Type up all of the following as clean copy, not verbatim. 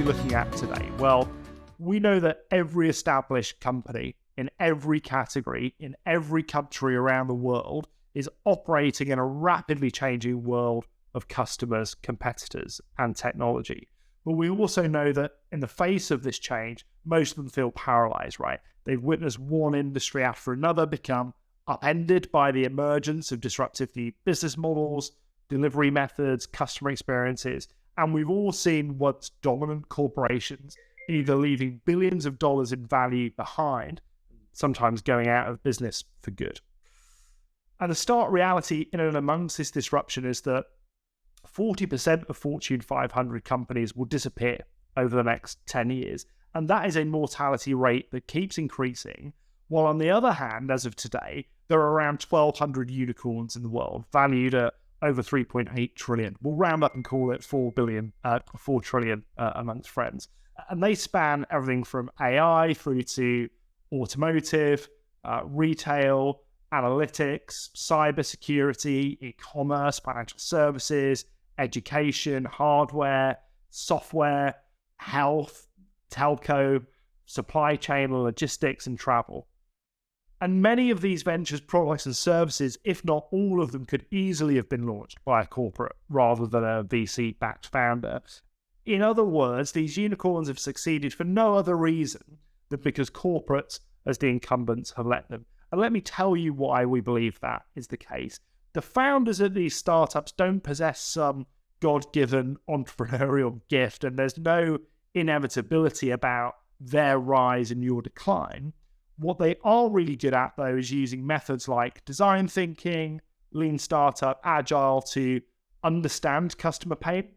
looking at today? Well, we know that every established company in every category, in every country around the world, is operating in a rapidly changing world of customers, competitors, and technology. But we also know that in the face of this change, most of them feel paralyzed, right? They've witnessed one industry after another become upended by the emergence of disruptive new business models, delivery methods, customer experiences, and we've all seen once dominant corporations either leaving billions of dollars in value behind, sometimes going out of business for good. And the stark reality in and amongst this disruption is that 40% of Fortune 500 companies will disappear over the next 10 years. And that is a mortality rate that keeps increasing. While on the other hand, as of today, there are around 1,200 unicorns in the world, valued at over 3.8 trillion. We'll round up and call it 4 trillion amongst friends. And they span everything from AI through to automotive, retail, analytics, cybersecurity, e-commerce, financial services, education, hardware, software, health, telco, supply chain, logistics, and travel. And many of these ventures, products, and services, if not all of them, could easily have been launched by a corporate rather than a VC-backed founder. In other words, these unicorns have succeeded for no other reason than because corporates, as the incumbents, have let them. And let me tell you why we believe that is the case. The founders of these startups don't possess some God-given entrepreneurial gift, and there's no inevitability about their rise and your decline. What they are really good at, though, is using methods like design thinking, lean startup, agile to understand customer pain,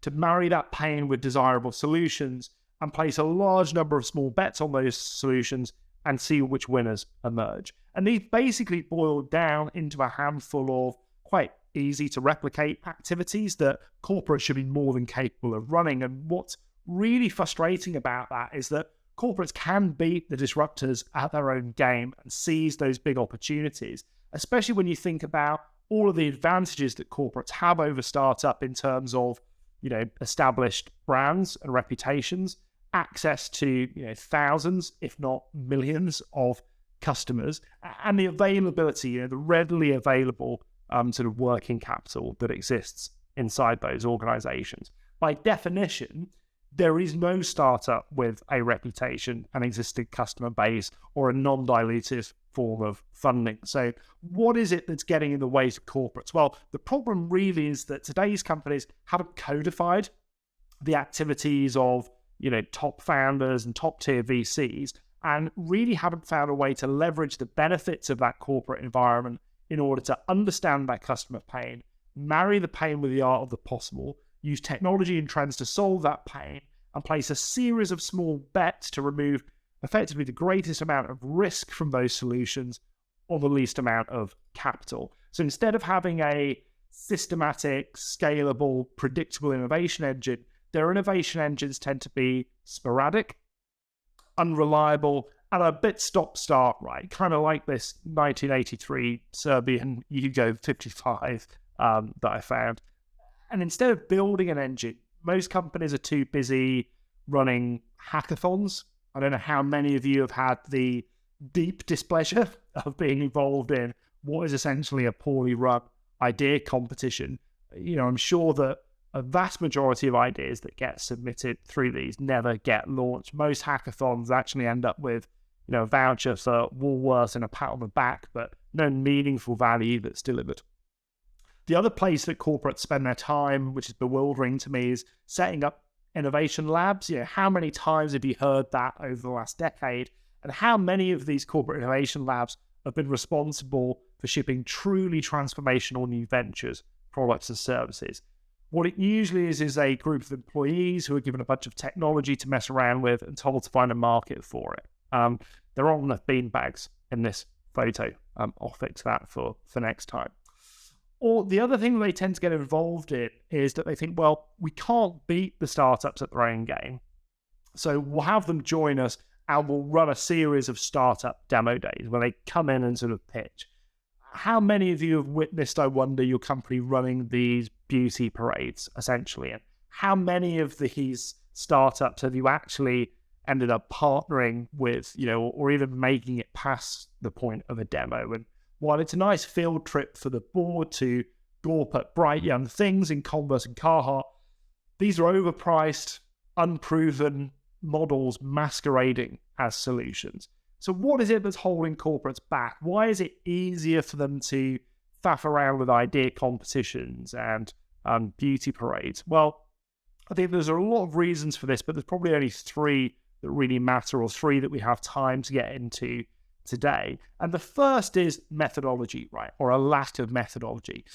to marry that pain with desirable solutions, and place a large number of small bets on those solutions and see which winners emerge. And these basically boil down into a handful of quite easy to replicate activities that corporates should be more than capable of running. And what's really frustrating about that is that corporates can beat the disruptors at their own game and seize those big opportunities, especially when you think about all of the advantages that corporates have over startup in terms of, established brands and reputations, access to, thousands, if not millions of customers, and the availability, the readily available sort of working capital that exists inside those organizations. By definition, there is no startup with a reputation, an existing customer base, or a non-dilutive form of funding. So what is it that's getting in the way to corporates? Well, the problem really is that today's companies haven't codified the activities of, top founders and top tier VCs, and really haven't found a way to leverage the benefits of that corporate environment in order to understand that customer pain, marry the pain with the art of the possible, use technology and trends to solve that pain, and place a series of small bets to remove effectively the greatest amount of risk from those solutions or the least amount of capital. So instead of having a systematic, scalable, predictable innovation engine, their innovation engines tend to be sporadic, unreliable, and a bit stop-start, right? Kind of like this 1983 Serbian Yugo 55 that I found. And instead of building an engine, most companies are too busy running hackathons. I don't know how many of you have had the deep displeasure of being involved in what is essentially a poorly run idea competition. I'm sure that a vast majority of ideas that get submitted through these never get launched. Most hackathons actually end up with, a voucher for Woolworths and a pat on the back, but no meaningful value that's delivered. The other place that corporates spend their time, which is bewildering to me, is setting up innovation labs. How many times have you heard that over the last decade? And how many of these corporate innovation labs have been responsible for shipping truly transformational new ventures, products, and services? What it usually is a group of employees who are given a bunch of technology to mess around with and told to find a market for it. They're on the beanbags in this photo. I'll fix that for next time. Or the other thing they tend to get involved in is that they think, well, we can't beat the startups at their own game, so we'll have them join us and we'll run a series of startup demo days where they come in and sort of pitch. How many of you have witnessed, I wonder, your company running these beauty parades, essentially? And how many of these startups have you actually ended up partnering with, or even making it past the point of a demo? And while it's a nice field trip for the board to gawp at bright young things in Converse and Carhartt, these are overpriced, unproven models masquerading as solutions. So what is it that's holding corporates back? Why is it easier for them to faff around with idea competitions and beauty parades? Well, I think there's a lot of reasons for this, but there's probably only three that really matter, or three that we have time to get into today. And the first is methodology, right? Or a lack of methodology.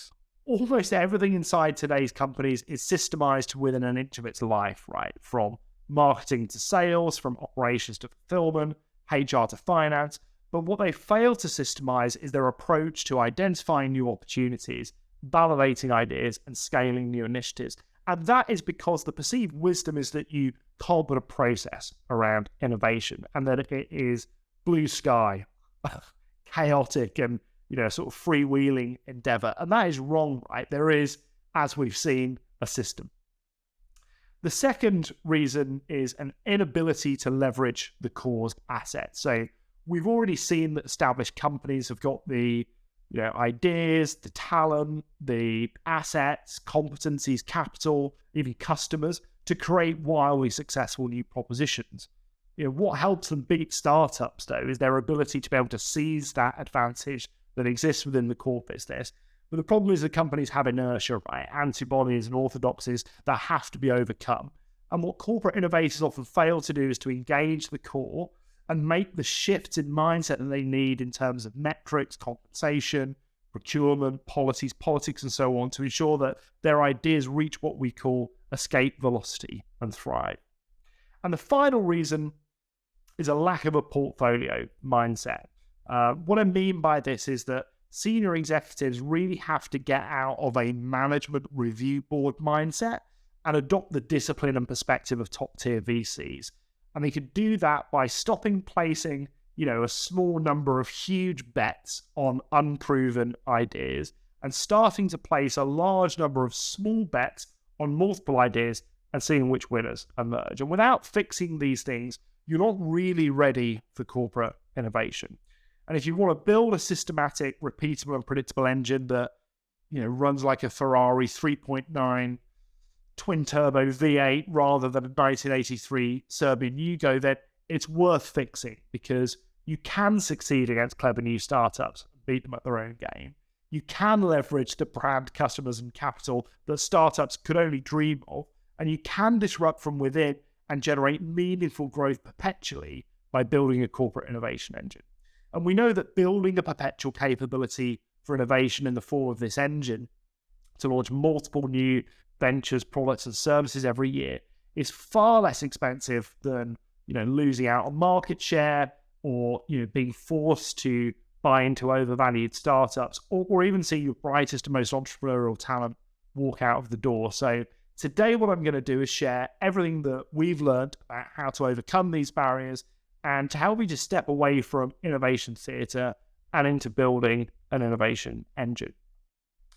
Almost everything inside today's companies is systemized within an inch of its life, right? From marketing to sales, from operations to fulfillment, HR to finance. But what they fail to systemize is their approach to identifying new opportunities, validating ideas, and scaling new initiatives. And that is because the perceived wisdom is that you can't put a process around innovation, and that it is blue sky, chaotic, and sort of freewheeling endeavor. And that is wrong, right? There is, as we've seen, a system. The second reason is an inability to leverage the core's assets. So we've already seen that established companies have got the ideas, the talent, the assets, competencies, capital, even customers to create wildly successful new propositions. What helps them beat startups, though, is their ability to be able to seize that advantage that exists within the core business. But the problem is that companies have inertia, right? Antibodies and orthodoxies that have to be overcome. And what corporate innovators often fail to do is to engage the core and make the shifts in mindset that they need in terms of metrics, compensation, procurement, policies, politics, and so on, to ensure that their ideas reach what we call escape velocity and thrive. And the final reason is a lack of a portfolio mindset. What I mean by this is that senior executives really have to get out of a management review board mindset and adopt the discipline and perspective of top-tier VCs. And they could do that by stopping placing, a small number of huge bets on unproven ideas and starting to place a large number of small bets on multiple ideas and seeing which winners emerge. And without fixing these things, you're not really ready for corporate innovation. And if you want to build a systematic, repeatable, and predictable engine that, runs like a Ferrari 3.9 twin-turbo V8 rather than a 1983 Serbian Yugo, then it's worth fixing, because you can succeed against clever new startups and beat them at their own game. You can leverage the brand, customers, and capital that startups could only dream of, and you can disrupt from within and generate meaningful growth perpetually by building a corporate innovation engine. And we know that building a perpetual capability for innovation in the form of this engine to launch multiple new ventures, products, and services every year is far less expensive than, losing out on market share or, being forced to buy into overvalued startups or even see your brightest and most entrepreneurial talent walk out of the door. So today, what I'm going to do is share everything that we've learned about how to overcome these barriers and to help you just step away from innovation theatre and into building an innovation engine.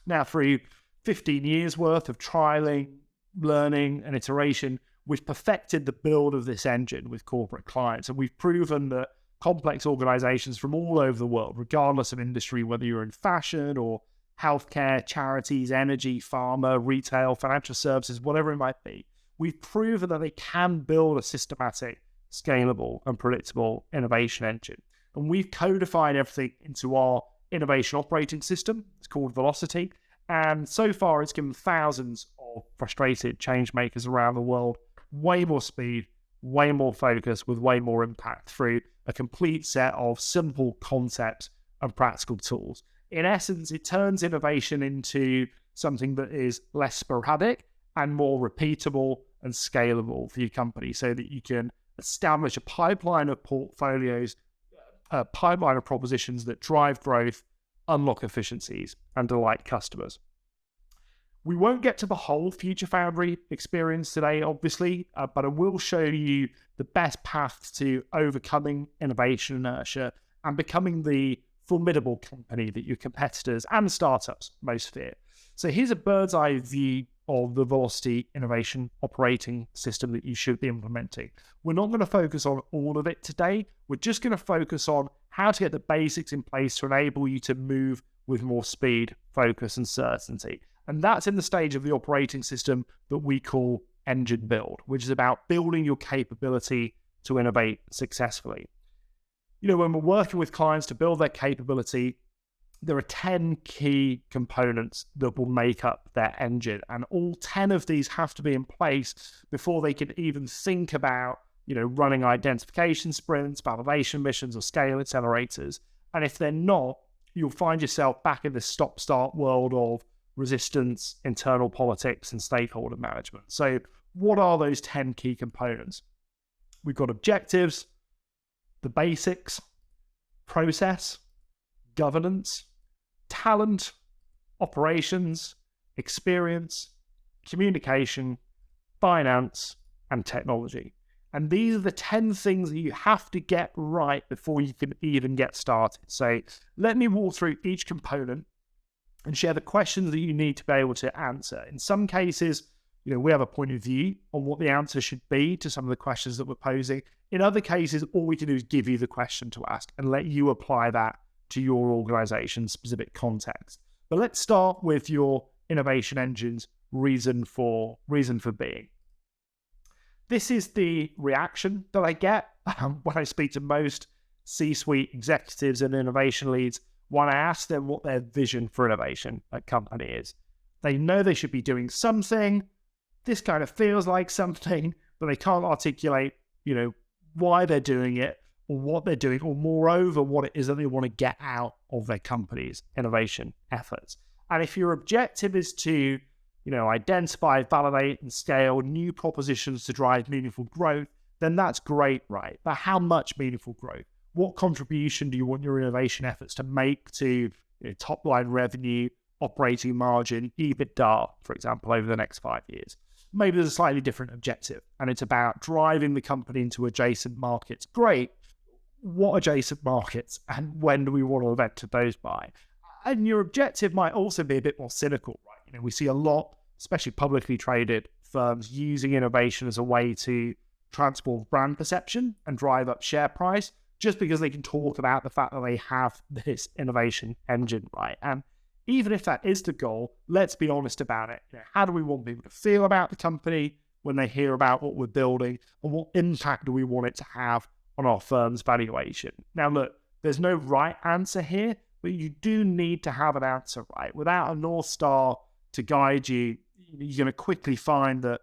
Now, through 15 years worth of trialing, learning, and iteration, we've perfected the build of this engine with corporate clients, and we've proven that complex organizations from all over the world, regardless of industry, whether you're in fashion or healthcare, charities, energy, pharma, retail, financial services, whatever it might be, we've proven that they can build a systematic, scalable, and predictable innovation engine. And we've codified everything into our innovation operating system. It's called Velocity. And so far, it's given thousands of frustrated change makers around the world way more speed, way more focus, with way more impact through a complete set of simple concepts and practical tools. In essence, it turns innovation into something that is less sporadic and more repeatable and scalable for your company, so that you can establish a pipeline of portfolios, a pipeline of propositions that drive growth, unlock efficiencies, and delight customers. We won't get to the whole future Foundry experience today, obviously, but I will show you the best path to overcoming innovation inertia and becoming the formidable company that your competitors and startups most fear. So here's a bird's eye view of the velocity innovation operating system that you should be implementing. We're not going to focus on all of it today. We're just going to focus on how to get the basics in place to enable you to move with more speed, focus, and certainty. And that's in the stage of the operating system that we call engine build, which is about building your capability to innovate successfully. When we're working with clients to build their capability, there are 10 key components that will make up their engine. And all 10 of these have to be in place before they can even think about, running identification sprints, validation missions, or scale accelerators. And if they're not, you'll find yourself back in the stop-start world of resistance, internal politics, and stakeholder management. So what are those 10 key components? We've got objectives, the basics, process, governance, talent, operations, experience, communication, finance, and technology. And these are the 10 things that you have to get right before you can even get started. So let me walk through each component and share the questions that you need to be able to answer. In some cases, we have a point of view on what the answer should be to some of the questions that we're posing. In other cases, all we can do is give you the question to ask and let you apply that to your organization's specific context. But let's start with your innovation engine's reason for being. This is the reaction that I get when I speak to most C-suite executives and innovation leads when I ask them what their vision for innovation at company is. They know they should be doing something. This kind of feels like something, but they can't articulate, why they're doing it or what they're doing, or moreover, what it is that they want to get out of their company's innovation efforts. And if your objective is to, identify, validate, and scale new propositions to drive meaningful growth, then that's great, right? But how much meaningful growth? What contribution do you want your innovation efforts to make to top-line revenue, operating margin, EBITDA, for example, over the next 5 years? Maybe there's a slightly different objective, and it's about driving the company into adjacent markets. Great. What adjacent markets, and when do we want to enter those by? And your objective might also be a bit more cynical, right? We see a lot, especially publicly traded firms, using innovation as a way to transform brand perception and drive up share price, just because they can talk about the fact that they have this innovation engine, right? And even if that is the goal, let's be honest about it. How do we want people to feel about the company when they hear about what we're building, and what impact do we want it to have on our firm's valuation? Now, look, there's no right answer here, but you do need to have an answer, right? Without a North Star to guide you, you're going to quickly find that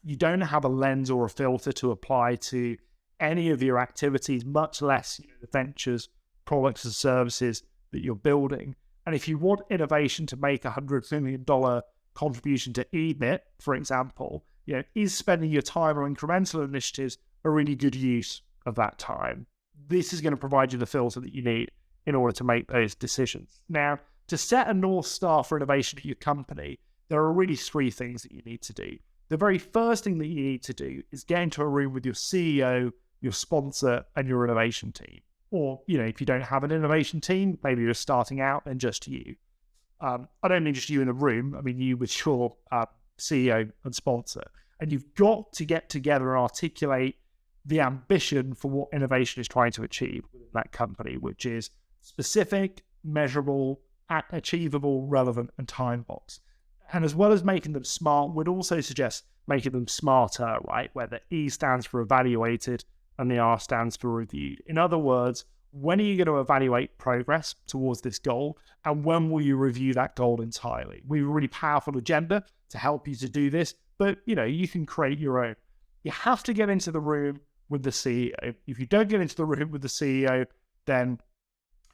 you don't have a lens or a filter to apply to any of your activities, much less the ventures, products, and services that you're building. And if you want innovation to make $100 million contribution to EBIT, for example, is spending your time on incremental initiatives a really good use of that time? This is going to provide you the filter that you need in order to make those decisions. Now, to set a North Star for innovation at your company, there are really 3 things that you need to do. The very first thing that you need to do is get into a room with your CEO, your sponsor, and your innovation team. Or, if you don't have an innovation team, maybe you're starting out, and just you. I don't mean just you in the room. I mean you with your CEO and sponsor. And you've got to get together and articulate the ambition for what innovation is trying to achieve within that company, which is specific, measurable, achievable, relevant, and time-boxed. And as well as making them smart, we'd also suggest making them smarter, right? Where the E stands for evaluated and the R stands for reviewed. In other words, when are you going to evaluate progress towards this goal, and when will you review that goal entirely? We have a really powerful agenda to help you to do this, but you can create your own. You have to get into the room with the CEO. If you don't get into the room with the CEO, then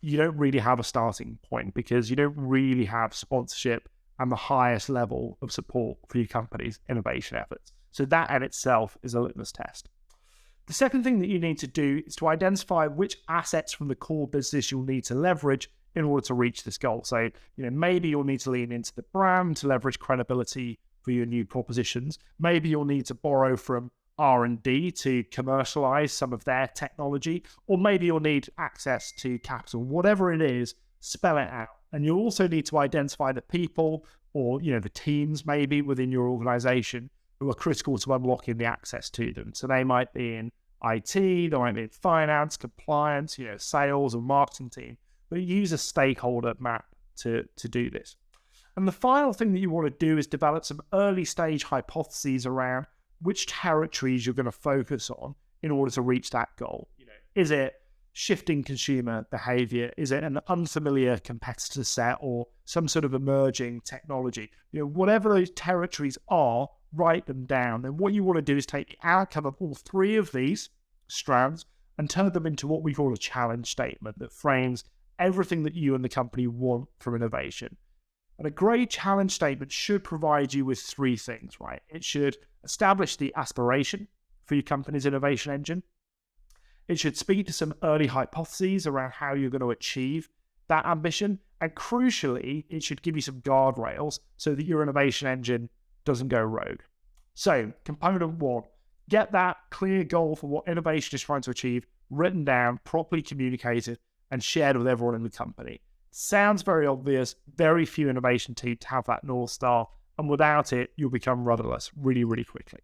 you don't really have a starting point, because you don't really have sponsorship and the highest level of support for your company's innovation efforts. So that in itself is a litmus test. The second thing that you need to do is to identify which assets from the core business you'll need to leverage in order to reach this goal. So, maybe you'll need to lean into the brand to leverage credibility for your new propositions. Maybe you'll need to borrow from R&D to commercialize some of their technology, or maybe you'll need access to capital. Whatever it is, spell it out. And you'll also need to identify the people or, the teams maybe within your organization who are critical to unlocking the access to them. So they might be in IT, they might be in finance, compliance, sales or marketing team, but use a stakeholder map to do this. And the final thing that you want to do is develop some early stage hypotheses around which territories you're going to focus on in order to reach that goal. Is it shifting consumer behavior? Is it an unfamiliar competitor set or some sort of emerging technology? Whatever those territories are, write them down. And what you want to do is take the outcome of all three of these strands and turn them into what we call a challenge statement that frames everything that you and the company want from innovation. And a great challenge statement should provide you with three things, right? It should establish the aspiration for your company's innovation engine. It should speak to some early hypotheses around how you're going to achieve that ambition. And crucially, it should give you some guardrails so that your innovation engine doesn't go rogue. So, component one, get that clear goal for what innovation is trying to achieve written down, properly communicated, and shared with everyone in the company. Sounds very obvious. Very few innovation teams have that North Star, and without it, you'll become rudderless really, really quickly.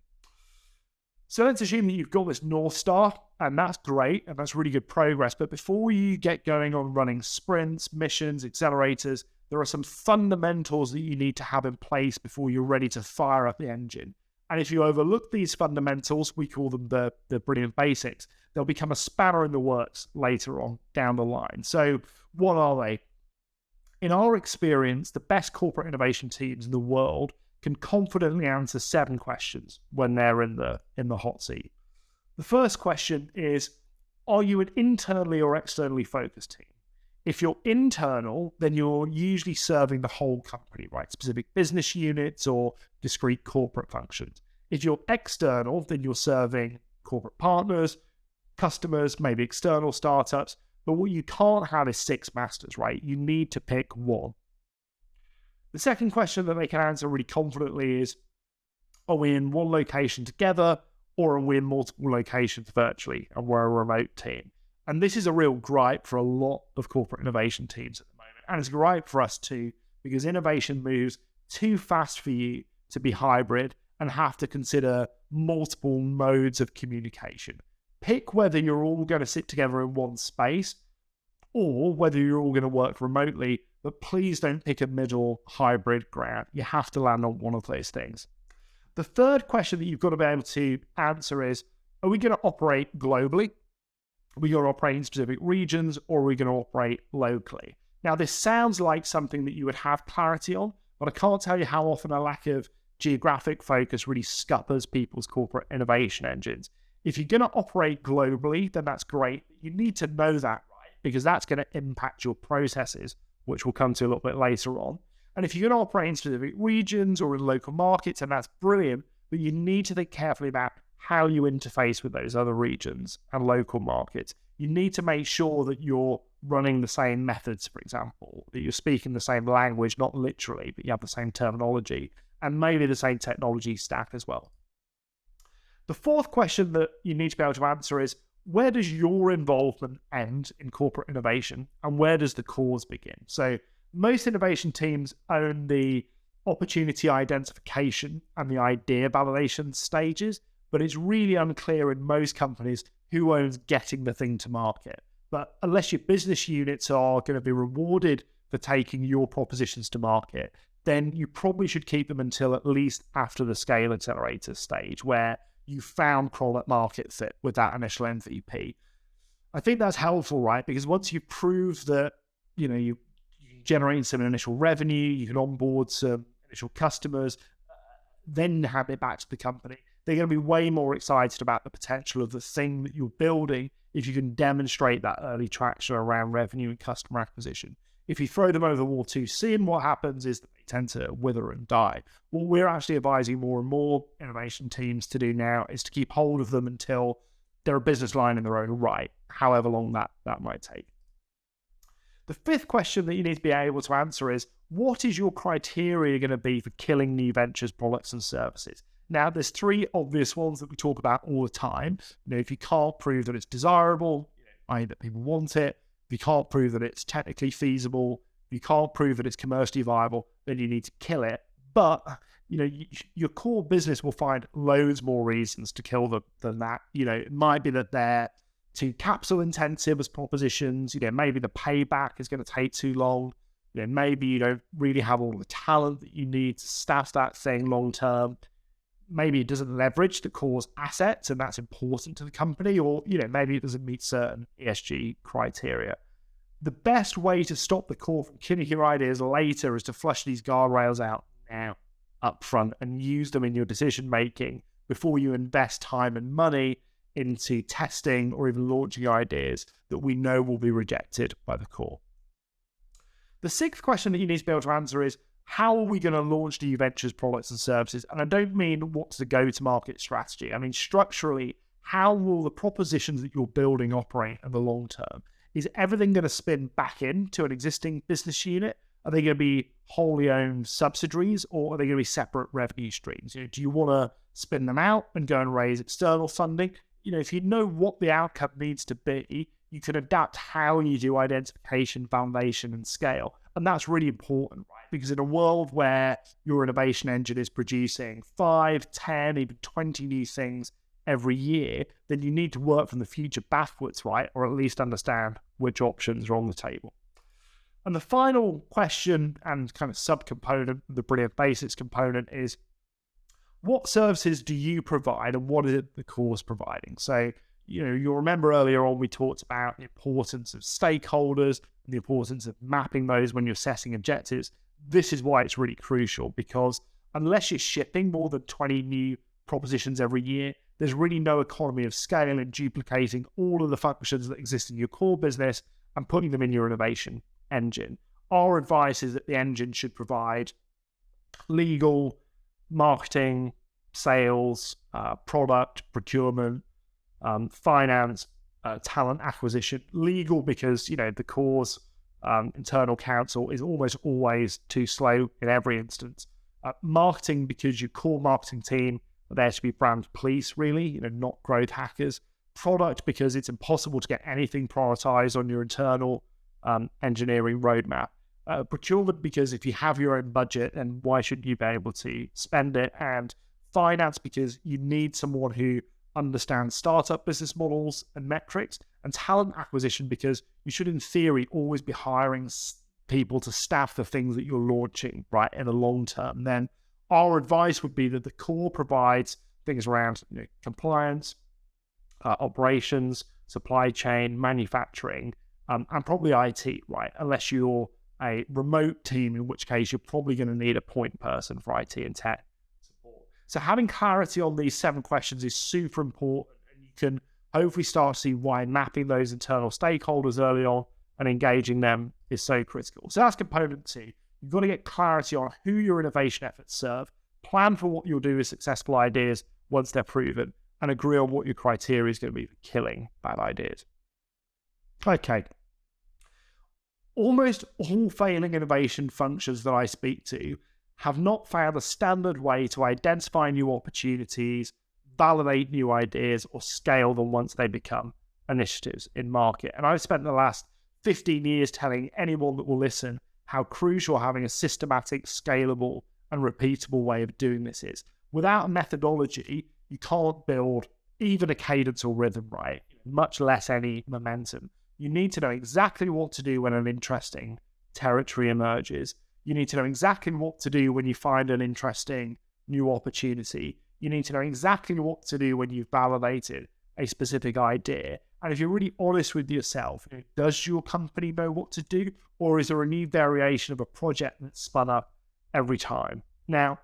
So let's assume that you've got this North Star, and that's great, and that's really good progress. But before you get going on running sprints, missions, accelerators, there are some fundamentals that you need to have in place before you're ready to fire up the engine. And if you overlook these fundamentals, we call them the brilliant basics, they'll become a spanner in the works later on down the line. So what are they? In our experience, the best corporate innovation teams in the world can confidently answer 7 questions when they're in the hot seat. The first question is, are you an internally or externally focused team? If you're internal, then you're usually serving the whole company, right? Specific business units or discrete corporate functions. If you're external, then you're serving corporate partners, customers, maybe external startups. But what you can't have is 6 masters, right? You need to pick one. The second question that they can answer really confidently is, are we in one location together or are we in multiple locations virtually and we're a remote team? And this is a real gripe for a lot of corporate innovation teams at the moment. And it's a gripe for us too, because innovation moves too fast for you to be hybrid and have to consider multiple modes of communication. Pick whether you're all going to sit together in one space or whether you're all going to work remotely, but please don't pick a middle hybrid ground. You have to land on one of those things. The third question that you've got to be able to answer is, are we going to operate globally? Are we going to operate in specific regions, or are we going to operate locally? Now, this sounds like something that you would have clarity on, but I can't tell you how often a lack of geographic focus really scuppers people's corporate innovation engines. If you're going to operate globally, then that's great. You need to know that, right? Because that's going to impact your processes, which we'll come to a little bit later on. And if you're going to operate in specific regions or in local markets, and that's brilliant, but you need to think carefully about how you interface with those other regions and local markets. You need to make sure that you're running the same methods, for example, that you're speaking the same language, not literally, but you have the same terminology and maybe the same technology stack as well. The fourth question that you need to be able to answer is, where does your involvement end in corporate innovation and where does the cause begin? So most innovation teams own the opportunity identification and the idea validation stages, but it's really unclear in most companies who owns getting the thing to market. But unless your business units are going to be rewarded for taking your propositions to market, then you probably should keep them until at least after the scale accelerator stage, where you found product market fit with that initial MVP. I think that's helpful, right? Because once you prove that, you generate some initial revenue, you can onboard some initial customers, then hand it back to the company. They're going to be way more excited about the potential of the thing that you're building if you can demonstrate that early traction around revenue and customer acquisition. If you throw them over the wall too soon, what happens is that they tend to wither and die. What we're actually advising more and more innovation teams to do now is to keep hold of them until they're a business line in their own right, however long that might take. The fifth question that you need to be able to answer is, what is your criteria going to be for killing new ventures, products, and services? Now, there's 3 obvious ones that we talk about all the time. If you can't prove that it's desirable, i.e. that people want it, if you can't prove that it's technically feasible, if you can't prove that it's commercially viable, then you need to kill it. But your core business will find loads more reasons to kill them than that. It might be that they're too capital intensive as propositions. Maybe the payback is going to take too long. Maybe you don't really have all the talent that you need to staff that thing long term. Maybe it doesn't leverage the core's assets, and that's important to the company, or maybe it doesn't meet certain ESG criteria. The best way to stop the core from killing your ideas later is to flush these guardrails out now, up front, and use them in your decision making before you invest time and money into testing or even launching ideas that we know will be rejected by the core. The sixth question that you need to be able to answer is, how are we going to launch new ventures, products and services? And I don't mean what's the go-to-market strategy. I mean, structurally, how will the propositions that you're building operate in the long term? Is everything going to spin back into an existing business unit? Are they going to be wholly owned subsidiaries, or are they going to be separate revenue streams? Do you want to spin them out and go and raise external funding? If you know what the outcome needs to be, you can adapt how you do identification, validation, and scale. And that's really important, right? Because in a world where your innovation engine is producing 5, 10, even 20 new things every year, then you need to work from the future backwards, right? Or at least understand which options are on the table. And the final question and kind of subcomponent, the Brilliant Basics component, is what services do you provide and what is it the core is providing? So, you'll remember earlier on we talked about the importance of stakeholders and the importance of mapping those when you're setting objectives. This is why it's really crucial, because unless you're shipping more than 20 new propositions every year, there's really no economy of scale in duplicating all of the functions that exist in your core business and putting them in your innovation engine. Our advice is that the engine should provide legal, marketing, sales, product, procurement, finance, talent acquisition. Legal because, the core's internal counsel is almost always too slow in every instance. Marketing because your core marketing team are there to be brand police, really, not growth hackers. Product because it's impossible to get anything prioritized on your internal engineering roadmap. Procurement because if you have your own budget, then why shouldn't you be able to spend it? And finance because you need someone who understands startup business models and metrics. And talent acquisition because you should, in theory, always be hiring people to staff the things that you're launching, right, in the long term. Then our advice would be that the core provides things around compliance, operations, supply chain, manufacturing, and probably IT, right? Unless you're a remote team, in which case you're probably going to need a point person for IT and tech support. So having clarity on these 7 questions is super important, and you can hopefully start to see why mapping those internal stakeholders early on and engaging them is so critical. So that's component 2. You've got to get clarity on who your innovation efforts serve, plan for what you'll do with successful ideas once they're proven, and agree on what your criteria is going to be for killing bad ideas. Okay. Almost all failing innovation functions that I speak to have not found a standard way to identify new opportunities, validate new ideas, or scale them once they become initiatives in market. And I've spent the last 15 years telling anyone that will listen how crucial having a systematic, scalable, and repeatable way of doing this is. Without a methodology, you can't build even a cadence or rhythm, right? Much less any momentum. You need to know exactly what to do when an interesting territory emerges. You need to know exactly what to do when you find an interesting new opportunity. You need to know exactly what to do when you've validated a specific idea. And if you're really honest with yourself, does your company know what to do? Or is there a new variation of a project that's spun up every time? Now,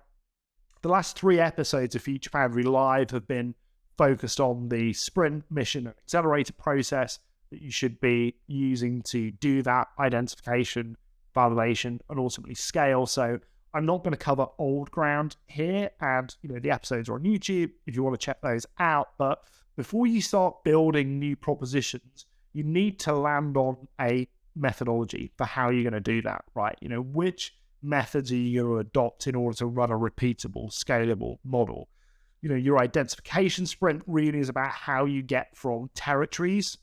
the last 3 episodes of Future Foundry Live have been focused on the sprint, mission, and accelerator process that you should be using to do that identification, validation, and ultimately scale. So I'm not going to cover old ground here, and the episodes are on YouTube if you want to check those out. But before you start building new propositions, you need to land on a methodology for how you're going to do that, right? Which methods are you going to adopt in order to run a repeatable, scalable model? Your identification sprint really is about how you get from territories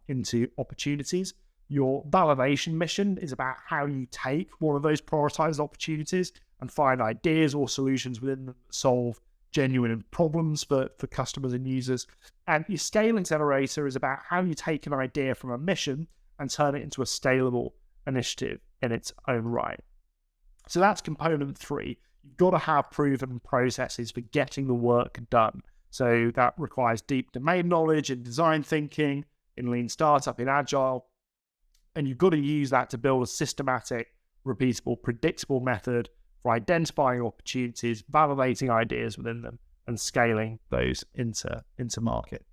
into opportunities. Your validation mission is about how you take one of those prioritized opportunities and find ideas or solutions within them that solve genuine problems for customers and users. And your scale accelerator is about how you take an idea from a mission and turn it into a scalable initiative in its own right. So that's component 3. You've got to have proven processes for getting the work done. So that requires deep domain knowledge in design thinking, in lean startup, in agile. And you've got to use that to build a systematic, repeatable, predictable method for identifying opportunities, validating ideas within them, and scaling those into market.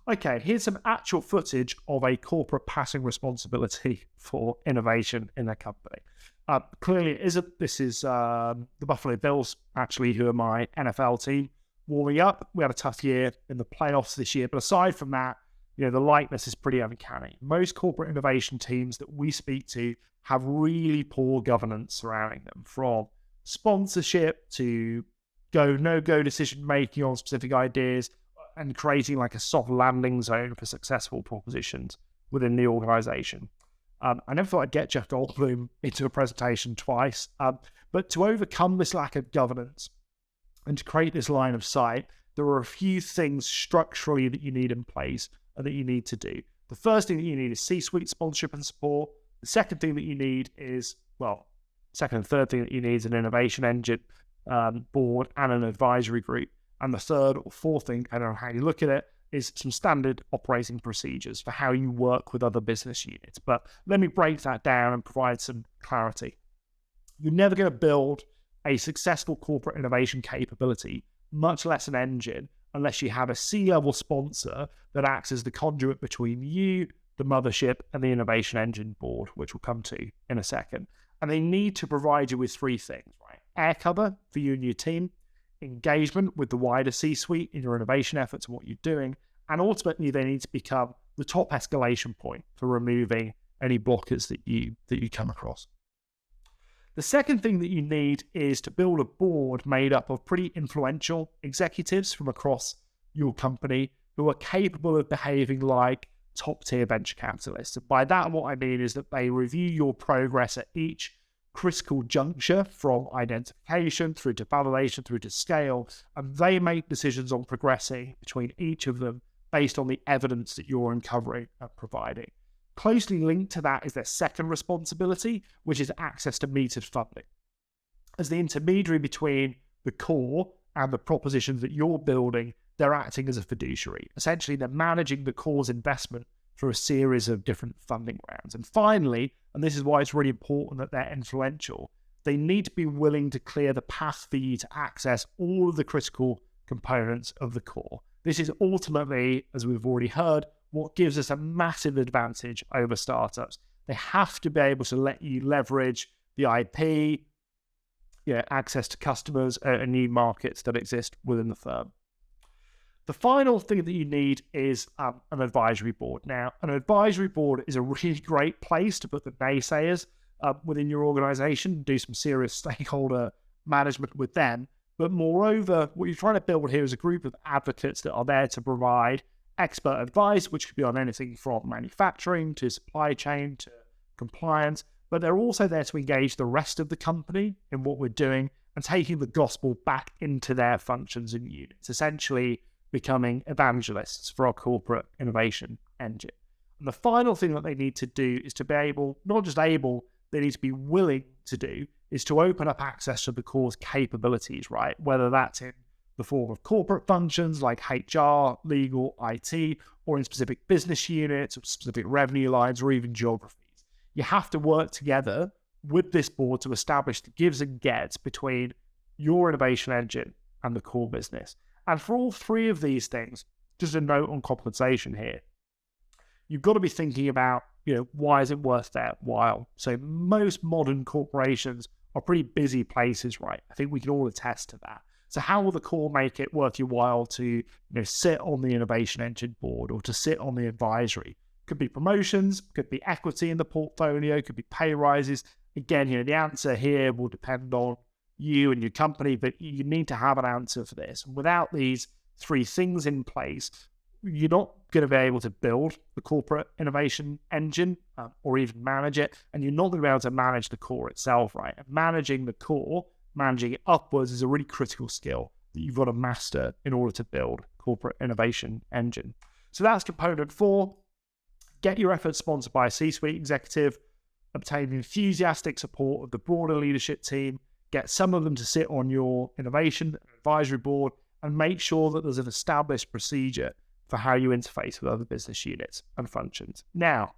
Okay, here's some actual footage of a corporate passing responsibility for innovation in their company. Clearly it isn't. This is the Buffalo Bills, actually, who are my NFL team, warming up. We had a tough year in the playoffs this year, but aside from that, the likeness is pretty uncanny. Most corporate innovation teams that we speak to have really poor governance surrounding them, from sponsorship to no-go decision-making on specific ideas, and creating like a soft landing zone for successful propositions within the organization. I never thought I'd get Jeff Goldblum into a presentation twice, but to overcome this lack of governance and to create this line of sight, there are a few things structurally that you need in place and that you need to do. The first thing that you need is C-suite sponsorship and support. The second thing that you need is, second and third thing that you need is an innovation engine board and an advisory group. And the third or fourth thing, depending on how you look at it, is some standard operating procedures for how you work with other business units. But let me break that down and provide some clarity. You're never going to build a successful corporate innovation capability, much less an engine, unless you have a C-level sponsor that acts as the conduit between you, the mothership, and the innovation engine board, which we'll come to in a second. And they need to provide you with 3 things, right? Air cover for you and your team, engagement with the wider C-suite in your innovation efforts and what you're doing, and ultimately they need to become the top escalation point for removing any blockers that you come across. The second thing that you need is to build a board made up of pretty influential executives from across your company who are capable of behaving like top-tier venture capitalists. And by that, what I mean is that they review your progress at each critical juncture, from identification through to validation through to scale, and they make decisions on progressing between each of them based on the evidence that you're uncovering and providing. Closely linked to that is their second responsibility, which is access to metered funding. As the intermediary between the core and the propositions that you're building, they're acting as a fiduciary. Essentially, they're managing the core's investment through a series of different funding rounds. And finally, and this is why it's really important that they're influential, they need to be willing to clear the path for you to access all of the critical components of the core. This is ultimately, as we've already heard, what gives us a massive advantage over startups. They have to be able to let you leverage the IP, access to customers and new markets that exist within the firm. The final thing that you need is an advisory board. Now, an advisory board is a really great place to put the naysayers within your organization, do some serious stakeholder management with them. But moreover, what you're trying to build here is a group of advocates that are there to provide expert advice, which could be on anything from manufacturing to supply chain to compliance. But they're also there to engage the rest of the company in what we're doing and taking the gospel back into their functions and units, essentially becoming evangelists for our corporate innovation engine. And the final thing that they need to do is to be able, not just able, they need to be willing to do, is to open up access to the core's capabilities, right? Whether that's in the form of corporate functions like HR, legal, IT, or in specific business units, or specific revenue lines, or even geographies. You have to work together with this board to establish the gives and gets between your innovation engine and the core business. And for all 3 of these things, just a note on compensation here, you've got to be thinking about, why is it worth their while? So most modern corporations are pretty busy places, right? I think we can all attest to that. So how will the core make it worth your while to sit on the innovation engine board or to sit on the advisory? Could be promotions, could be equity in the portfolio, could be pay rises. Again, the answer here will depend on you and your company, but you need to have an answer for this. And without these 3 things in place, you're not going to be able to build the corporate innovation engine or even manage it, and you're not going to be able to manage the core itself, right? And managing the core managing it upwards is a really critical skill that you've got to master in order to build corporate innovation engine. So that's component 4. Get your efforts sponsored by a C-suite executive, obtain enthusiastic support of the broader leadership team, get some of them to sit on your innovation advisory board, and make sure that there's an established procedure for how you interface with other business units and functions. Now,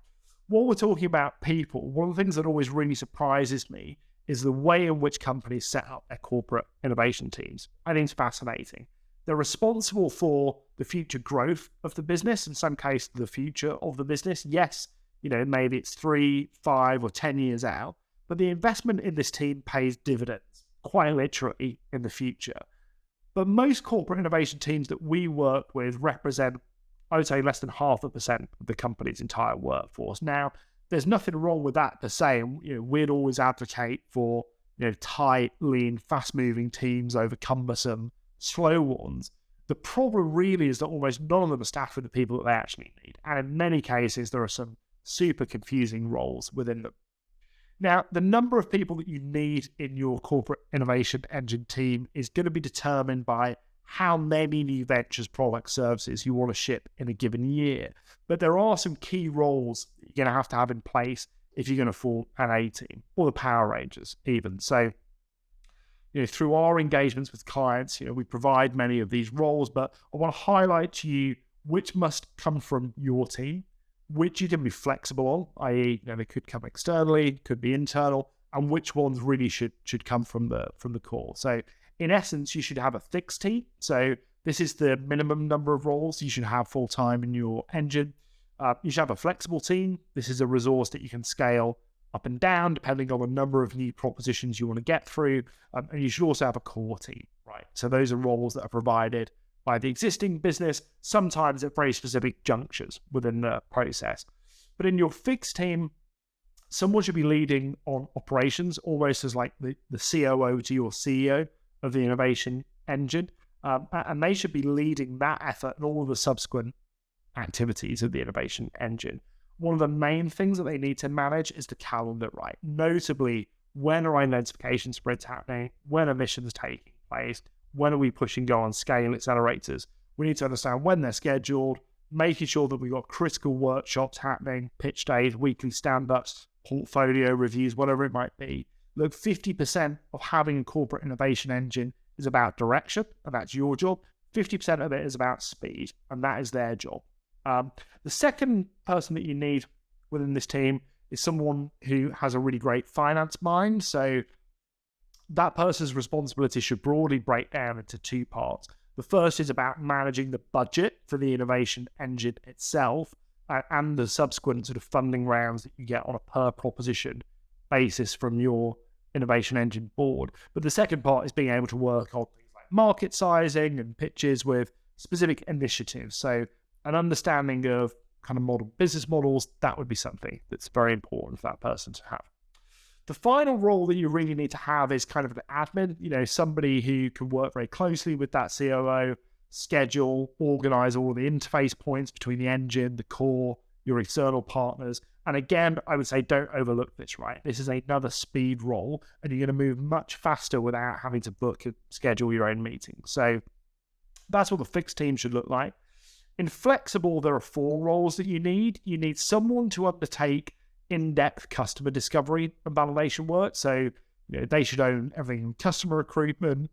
while we're talking about people, one of the things that always really surprises me is the way in which companies set up their corporate innovation teams. I think it's fascinating. They're responsible for the future growth of the business, in some cases, the future of the business. Yes, maybe it's 3, 5, or 10 years out, but the investment in this team pays dividends, quite literally, in the future. But most corporate innovation teams that we work with represent, I would say, less than 0.5% of the company's entire workforce. Now, there's nothing wrong with that per se. We'd always advocate for, tight, lean, fast-moving teams over cumbersome, slow ones. The problem really is that almost none of them are staffed with the people that they actually need. And in many cases, there are some super confusing roles within them. Now, the number of people that you need in your corporate innovation engine team is going to be determined by how many new ventures, products, services you want to ship in a given year. But there are some key roles you're going to have in place if you're going to form an A team, or the Power Rangers even. So, through our engagements with clients, we provide many of these roles, but I want to highlight to you which must come from your team, which you can be flexible on, i.e., they could come externally, could be internal, and which ones really should come from the core. So in essence, you should have a fixed team. So this is the minimum number of roles you should have full-time in your engine. You should have a flexible team. This is a resource that you can scale up and down depending on the number of new propositions you want to get through. And you should also have a core team, right? So those are roles that are provided by the existing business, sometimes at very specific junctures within the process. But in your fixed team, someone should be leading on operations, almost as like the COO to your CEO of the innovation engine. And they should be leading that effort and all of the subsequent activities of the innovation engine. One of the main things that they need to manage is the calendar, right? Notably, when are identification sprints happening? When are missions taking place? When are we pushing go on scale accelerators? We need to understand when they're scheduled, making sure that we've got critical workshops happening, pitch days, weekly stand-ups, portfolio reviews, whatever it might be. Look, 50% of having a corporate innovation engine is about direction, and that's your job. 50% of it is about speed, and that is their job. The second person that you need within this team is someone who has a really great finance mind. So that person's responsibility should broadly break down into 2 parts. The first is about managing the budget for the innovation engine itself and the subsequent sort of funding rounds that you get on a per proposition basis from your innovation engine board. But the second part is being able to work on things like market sizing and pitches with specific initiatives. So an understanding of kind of business models, that would be something that's very important for that person to have. The final role that you really need to have is kind of an admin, somebody who can work very closely with that COO, schedule, organize all the interface points between the engine, the core, your external partners. And again, I would say don't overlook this, right? This is another speed role, and you're going to move much faster without having to book and schedule your own meetings. So that's what the fixed team should look like. In flexible, there are 4 roles that you need. You need someone to undertake in-depth customer discovery and validation work. So, they should own everything in customer recruitment,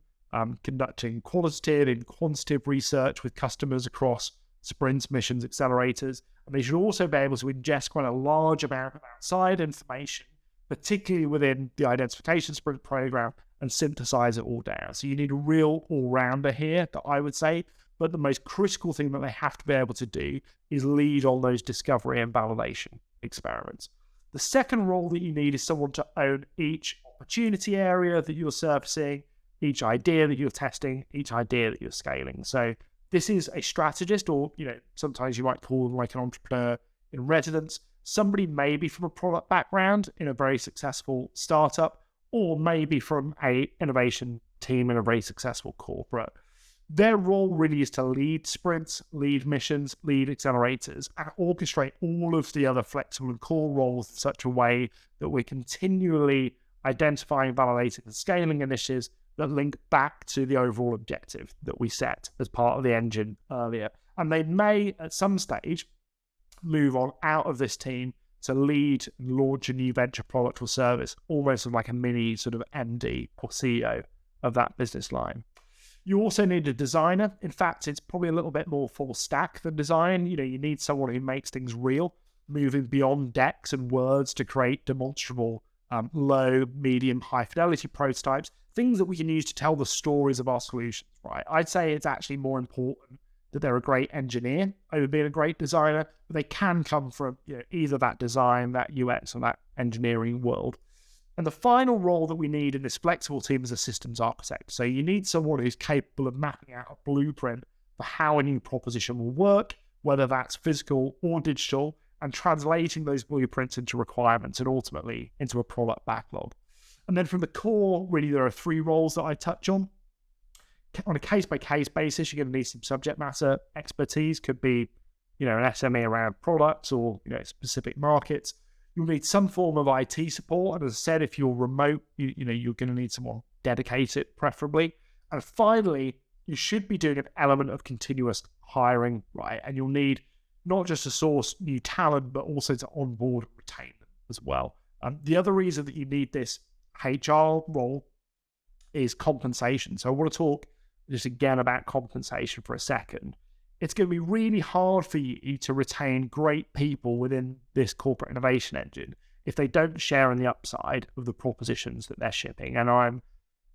conducting qualitative and quantitative research with customers across sprints, missions, accelerators. And they should also be able to ingest quite a large amount of outside information, particularly within the identification sprint program, and synthesize it all down. So you need a real all-rounder here, that I would say. But the most critical thing that they have to be able to do is lead on those discovery and validation experiments. The second role that you need is someone to own each opportunity area that you're surfacing, each idea that you're testing, each idea that you're scaling. So this is a strategist, or sometimes you might call them like an entrepreneur in residence. Somebody maybe from a product background in a very successful startup, or maybe from an innovation team in a very successful corporate. Their role really is to lead sprints, lead missions, lead accelerators, and orchestrate all of the other flexible and core roles in such a way that we're continually identifying, validating, and scaling initiatives that link back to the overall objective that we set as part of the engine earlier. And they may, at some stage, move on out of this team to lead and launch a new venture product or service, almost like a mini sort of MD or CEO of that business line. You also need a designer. In fact, it's probably a little bit more full stack than design. You need someone who makes things real, moving beyond decks and words to create demonstrable low, medium, high fidelity prototypes, things that we can use to tell the stories of our solutions, right? I'd say it's actually more important that they're a great engineer over being a great designer, but they can come from either that design, that UX, or that engineering world. And the final role that we need in this flexible team is a systems architect. So you need someone who's capable of mapping out a blueprint for how a new proposition will work, whether that's physical or digital, and translating those blueprints into requirements and ultimately into a product backlog. And then from the core, really, there are 3 roles that I touch on. On a case-by-case basis, you're going to need some subject matter expertise. Could be, an SME around products or, specific markets. You'll need some form of IT support. And as I said, if you're remote, you're going to need someone dedicated, preferably. And finally, you should be doing an element of continuous hiring, right? And you'll need not just to source new talent, but also to onboard and retain them as well. The other reason that you need this HR role is compensation. So I want to talk just again about compensation for a second. It's going to be really hard for you to retain great people within this corporate innovation engine if they don't share in the upside of the propositions that they're shipping. And I'm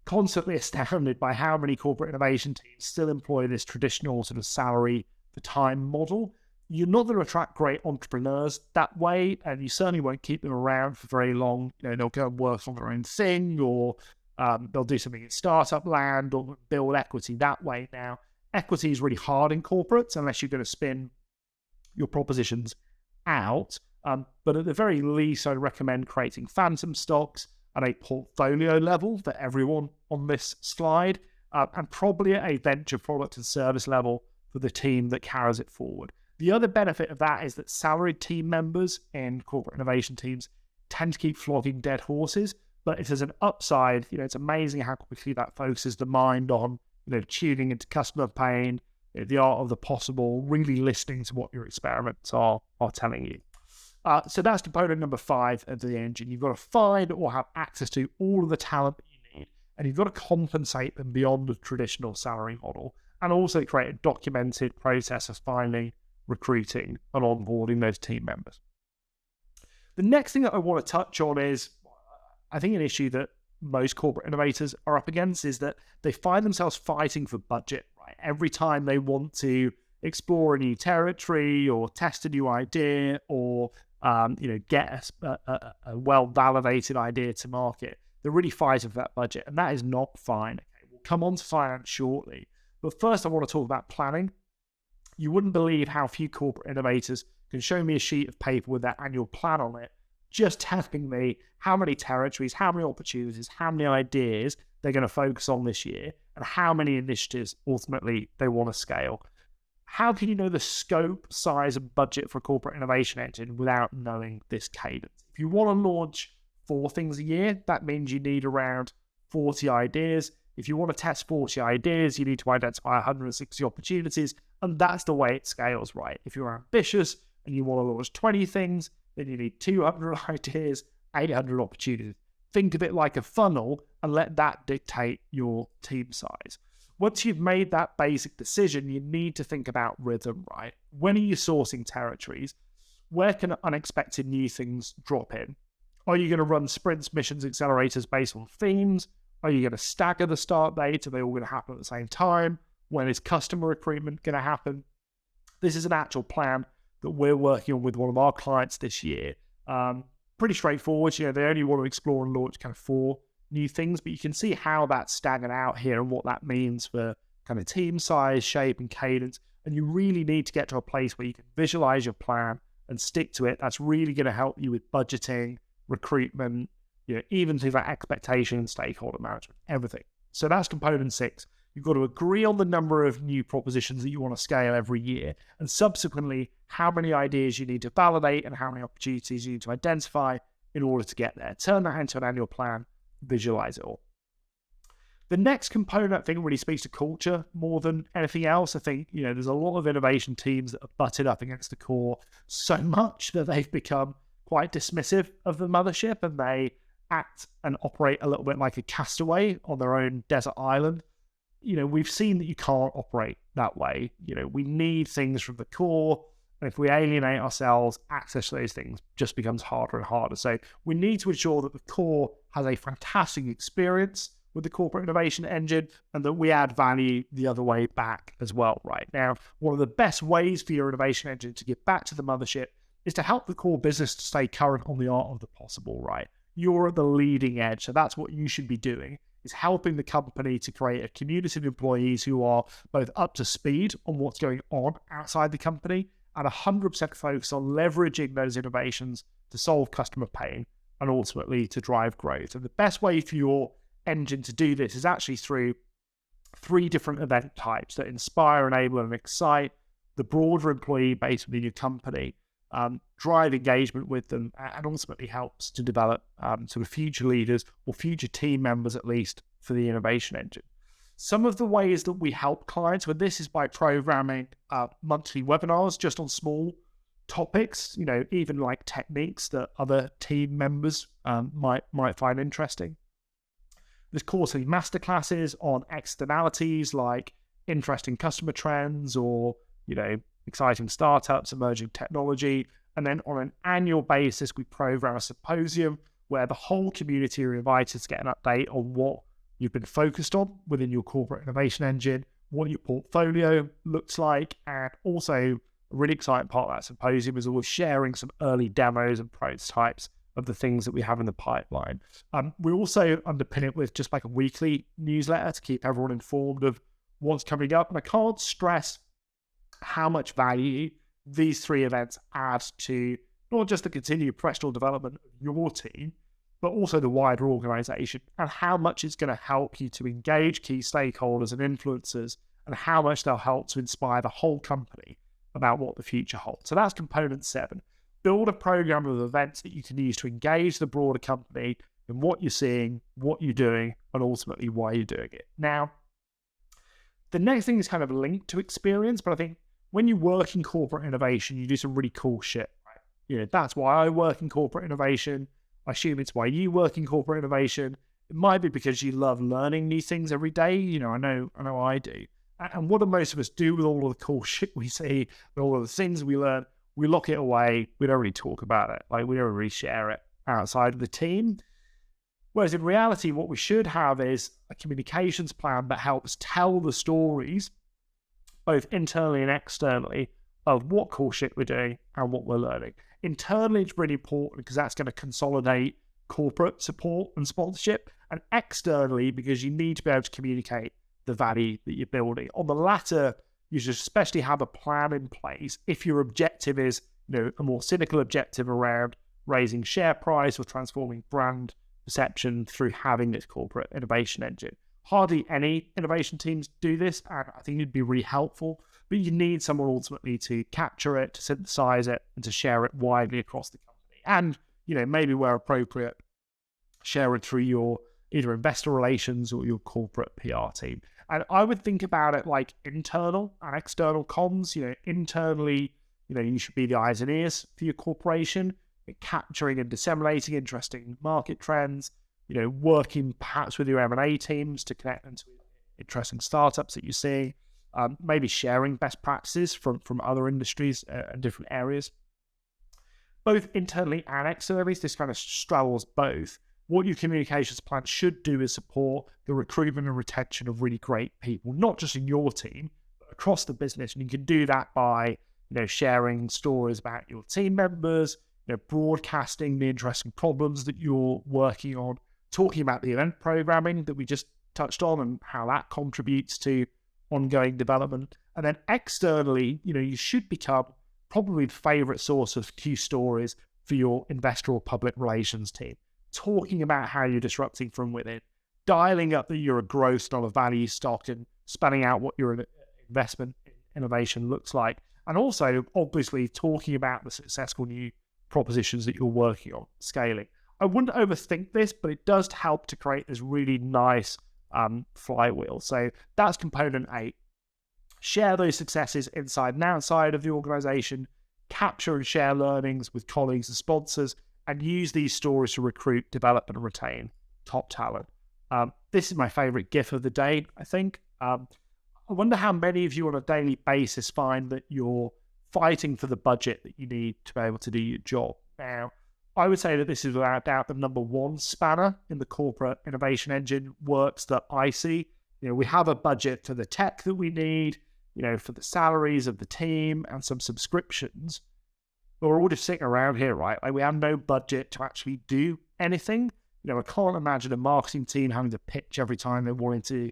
constantly astounded by how many corporate innovation teams still employ this traditional sort of salary for time model. You're not going to attract great entrepreneurs that way, and you certainly won't keep them around for very long. They'll go and work on their own thing, or they'll do something in startup land or build equity that way. Now, equity is really hard in corporates unless you're going to spin your propositions out. But at the very least, I'd recommend creating phantom stocks at a portfolio level for everyone on this slide, and probably at a venture product and service level for the team that carries it forward. The other benefit of that is that salaried team members in corporate innovation teams tend to keep flogging dead horses. But if there's an upside, it's amazing how quickly that focuses the mind on, tuning into customer pain, the art of the possible, really listening to what your experiments are telling you. So that's component number 5 of the engine. You've got to find or have access to all of the talent that you need, and you've got to compensate them beyond the traditional salary model, and also create a documented process of finding, recruiting, and onboarding those team members. The next thing that I want to touch on is, I think, an issue that most corporate innovators are up against is that they find themselves fighting for budget, right? Every time they want to explore a new territory or test a new idea or get a well-validated idea to market, they're really fighting for that budget, and that is not fine. Okay, we'll come on to finance shortly, but first I want to talk about planning. You wouldn't believe how few corporate innovators can show me a sheet of paper with their annual plan on it, just telling me how many territories, how many opportunities, how many ideas they're going to focus on this year, and how many initiatives ultimately they want to scale. How can you know the scope, size, and budget for a corporate innovation engine without knowing this cadence? If you want to launch 4 things a year, that means you need around 40 ideas. If you want to test 40 ideas, you need to identify 160 opportunities, and that's the way it scales, right? If you're ambitious and you want to launch 20 things, then you need 200 ideas, 800 opportunities. Think of it like a funnel and let that dictate your team size. Once you've made that basic decision, you need to think about rhythm, right? When are you sourcing territories? Where can unexpected new things drop in? Are you going to run sprints, missions, accelerators based on themes? Are you going to stagger the start date? Are they all going to happen at the same time? When is customer recruitment going to happen? This is an actual plan that we're working on with one of our clients this year. Pretty straightforward. They only want to explore and launch kind of 4 new things, but you can see how that's staggered out here and what that means for kind of team size, shape, and cadence. And you really need to get to a place where you can visualize your plan and stick to it. That's really going to help you with budgeting, recruitment, even things like expectation, stakeholder management, everything. So that's component 6. You've got to agree on the number of new propositions that you want to scale every year, and subsequently how many ideas you need to validate and how many opportunities you need to identify in order to get there. Turn that into an annual plan visualize it all. The next component, I think, really speaks to culture more than anything else. I think, there's a lot of innovation teams that are butted up against the core so much that they've become quite dismissive of the mothership, and they act and operate a little bit like a castaway on their own desert island. We've seen that you can't operate that way. We need things from the core. And if we alienate ourselves, access to those things just becomes harder and harder. So we need to ensure that the core has a fantastic experience with the corporate innovation engine, and that we add value the other way back as well. Right now, one of the best ways for your innovation engine to get back to the mothership is to help the core business to stay current on the art of the possible, right? You're at the leading edge, so that's what you should be doing, is helping the company to create a community of employees who are both up to speed on what's going on outside the company and 100% focused on leveraging those innovations to solve customer pain and ultimately to drive growth. And the best way for your engine to do this is actually through 3 different event types that inspire, enable, and excite the broader employee base within your company, drive engagement with them, and ultimately helps to develop sort of future leaders or future team members, at least, for the innovation engine. Some of the ways that we help clients with this is by programming monthly webinars just on small topics, even like techniques that other team members might find interesting. There's quarterly masterclasses on externalities like interesting customer trends or, exciting startups, emerging technology. And then on an annual basis, we program a symposium where the whole community are invited to get an update on what you've been focused on within your corporate innovation engine, what your portfolio looks like, and also a really exciting part of that symposium is always sharing some early demos and prototypes of the things that we have in the pipeline. We also underpin it with just like a weekly newsletter to keep everyone informed of what's coming up. And I can't stress how much value these 3 events add to not just the continued professional development of your team, but also the wider organization, and how much it's going to help you to engage key stakeholders and influencers, and how much they'll help to inspire the whole company about what the future holds. So that's component 7. Build a program of events that you can use to engage the broader company in what you're seeing, what you're doing, and ultimately why you're doing it. Now, the next thing is kind of linked to experience, but I think when you work in corporate innovation, you do some really cool shit, right? That's why I work in corporate innovation. I assume it's why you work in corporate innovation. It might be because you love learning new things every day. I know I do. And what do most of us do with all of the cool shit we see, and all of the things we learn? We lock it away. We don't really talk about it. We don't really share it outside of the team. Whereas in reality, what we should have is a communications plan that helps tell the stories, both internally and externally, of what cool shit we're doing and what we're learning. Internally, it's really important because that's going to consolidate corporate support and sponsorship, and externally, because you need to be able to communicate the value that you're building. On the latter, you should especially have a plan in place if your objective is, a more cynical objective around raising share price or transforming brand perception through having this corporate innovation engine. Hardly any innovation teams do this, and I think it'd be really helpful, but you need someone ultimately to capture it, to synthesize it, and to share it widely across the company. And, maybe where appropriate, share it through your either investor relations or your corporate PR team. And I would think about it like internal and external comms. Internally, you should be the eyes and ears for your corporation, capturing and disseminating interesting market trends, working perhaps with your M&A teams to connect them to interesting startups that you see, maybe sharing best practices from other industries and different areas. Both internally and externally, this kind of straddles both. What your communications plan should do is support the recruitment and retention of really great people, not just in your team, but across the business. And you can do that by, sharing stories about your team members, broadcasting the interesting problems that you're working on, talking about the event programming that we just touched on and how that contributes to ongoing development. And then externally, you should become probably the favorite source of key stories for your investor or public relations team. Talking about how you're disrupting from within, dialing up that you're a growth, not a value stock, and spelling out what your investment in innovation looks like. And also, obviously, talking about the successful new propositions that you're working on, scaling. I wouldn't overthink this, but it does help to create this really nice flywheel. So that's component 8. Share those successes inside and outside of the organization, capture and share learnings with colleagues and sponsors, and use these stories to recruit, develop, and retain top talent. This is my favorite GIF of the day, I think. I wonder how many of you on a daily basis find that you're fighting for the budget that you need to be able to do your job. Now, I would say that this is without doubt the number one spanner in the corporate innovation engine works that I see. We have a budget for the tech that we need, for the salaries of the team and some subscriptions. But we're all just sitting around here, right? Like, we have no budget to actually do anything. I can't imagine a marketing team having to pitch every time they wanted to,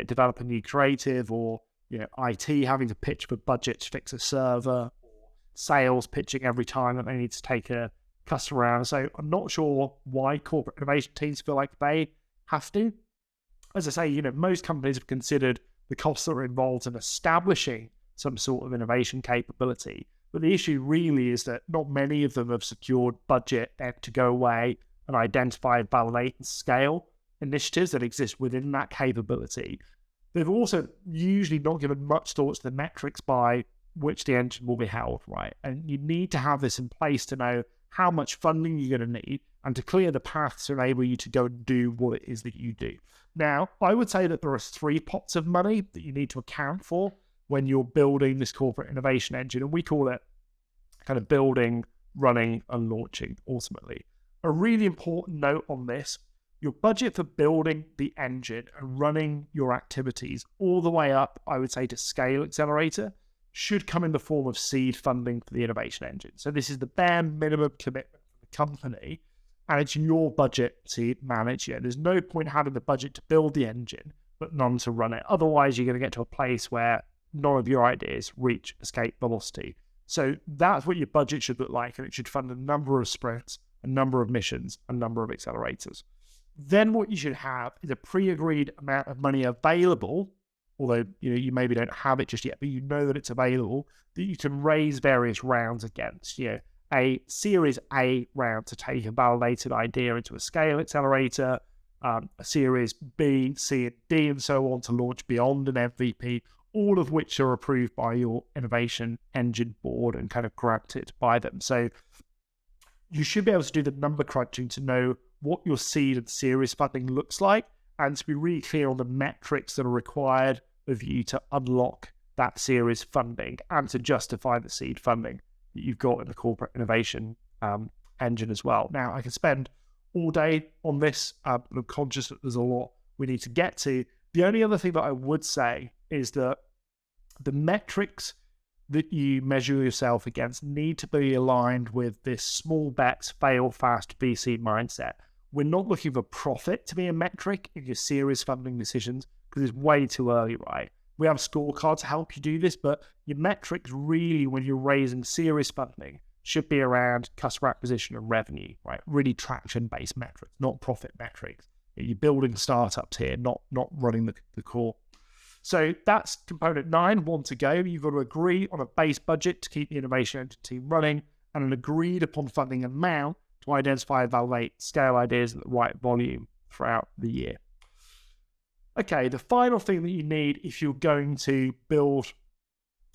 develop a new creative, or, IT having to pitch for budget to fix a server, or sales pitching every time that they need to take a customer around. So I'm not sure why corporate innovation teams feel like they have to. As I say, most companies have considered the costs that are involved in establishing some sort of innovation capability. But the issue really is that not many of them have secured budget to go away and identify, validate, and scale initiatives that exist within that capability. They've also usually not given much thought to the metrics by which the engine will be held, right? And you need to have this in place to know how much funding you're going to need and to clear the path to enable you to go and do what it is that you do. Now, I would say that there are 3 pots of money that you need to account for when you're building this corporate innovation engine, and we call it kind of building, running, and launching, ultimately. A really important note on this: your budget for building the engine and running your activities all the way up, I would say, to scale accelerator, should come in the form of seed funding for the innovation engine. So this is the bare minimum commitment for the company, and it's your budget to manage. There's no point having the budget to build the engine, but none to run it. Otherwise, you're going to get to a place where none of your ideas reach escape velocity. So that's what your budget should look like, and it should fund a number of sprints, a number of missions, a number of accelerators. Then what you should have is a pre-agreed amount of money available, although you maybe don't have it just yet, but you know that it's available, that you can raise various rounds against. A Series A round to take a validated idea into a scale accelerator, a Series B, C, and D, and so on to launch beyond an MVP, all of which are approved by your innovation engine board and kind of granted by them. So you should be able to do the number crunching to know what your seed and series funding looks like, and to be really clear on the metrics that are required of you to unlock that series funding and to justify the seed funding that you've got in the corporate innovation engine as well. Now, I can spend all day on this, but I'm conscious that there's a lot we need to get to. The only other thing that I would say is that the metrics that you measure yourself against need to be aligned with this small bets, fail fast VC mindset. We're not looking for profit to be a metric in your series funding decisions because it's way too early, right? We have scorecards to help you do this, but your metrics really, when you're raising series funding, should be around customer acquisition and revenue, right? Really traction-based metrics, not profit metrics. You're building startups here, not running the core. So that's component 9, 1 to go. You've got to agree on a base budget to keep the innovation engine team running, and an agreed upon funding amount to identify and validate scale ideas at the right volume throughout the year. Okay, the final thing that you need if you're going to build,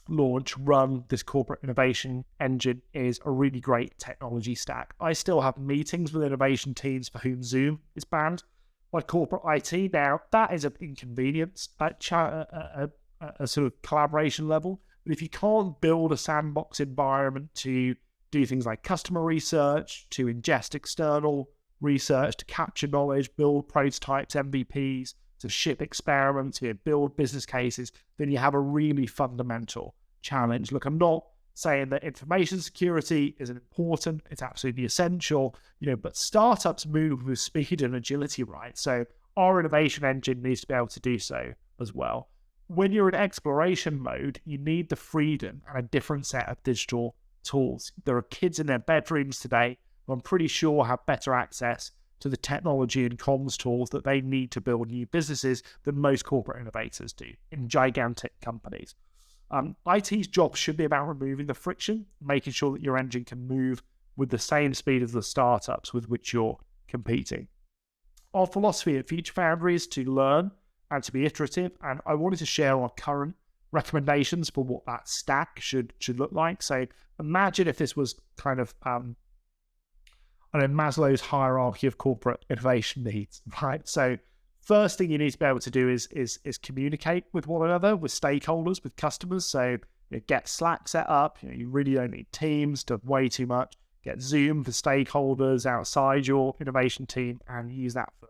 launch, run this corporate innovation engine is a really great technology stack. I still have meetings with innovation teams for whom Zoom is banned by corporate IT. Now, that is an inconvenience at a sort of collaboration level. But if you can't build a sandbox environment to do things like customer research, to ingest external research, to capture knowledge, build prototypes, MVPs, to ship experiments, build business cases, then you have a really fundamental challenge. Look, I'm not saying that information security isn't important, it's absolutely essential, but startups move with speed and agility, right? So our innovation engine needs to be able to do so as well. When you're in exploration mode, you need the freedom and a different set of digital tools. There are kids in their bedrooms today who I'm pretty sure have better access to the technology and comms tools that they need to build new businesses than most corporate innovators do in gigantic companies. IT's job should be about removing the friction, making sure that your engine can move with the same speed as the startups with which you're competing. Our philosophy at Future Foundry is to learn and to be iterative, and I wanted to share our current recommendations for what that stack should look like. So imagine if this was kind of Maslow's hierarchy of corporate innovation needs, right? So first thing you need to be able to do is communicate with one another, with stakeholders, with customers. So get Slack set up. You really don't need Teams to way too much. Get Zoom for stakeholders outside your innovation team, and use that for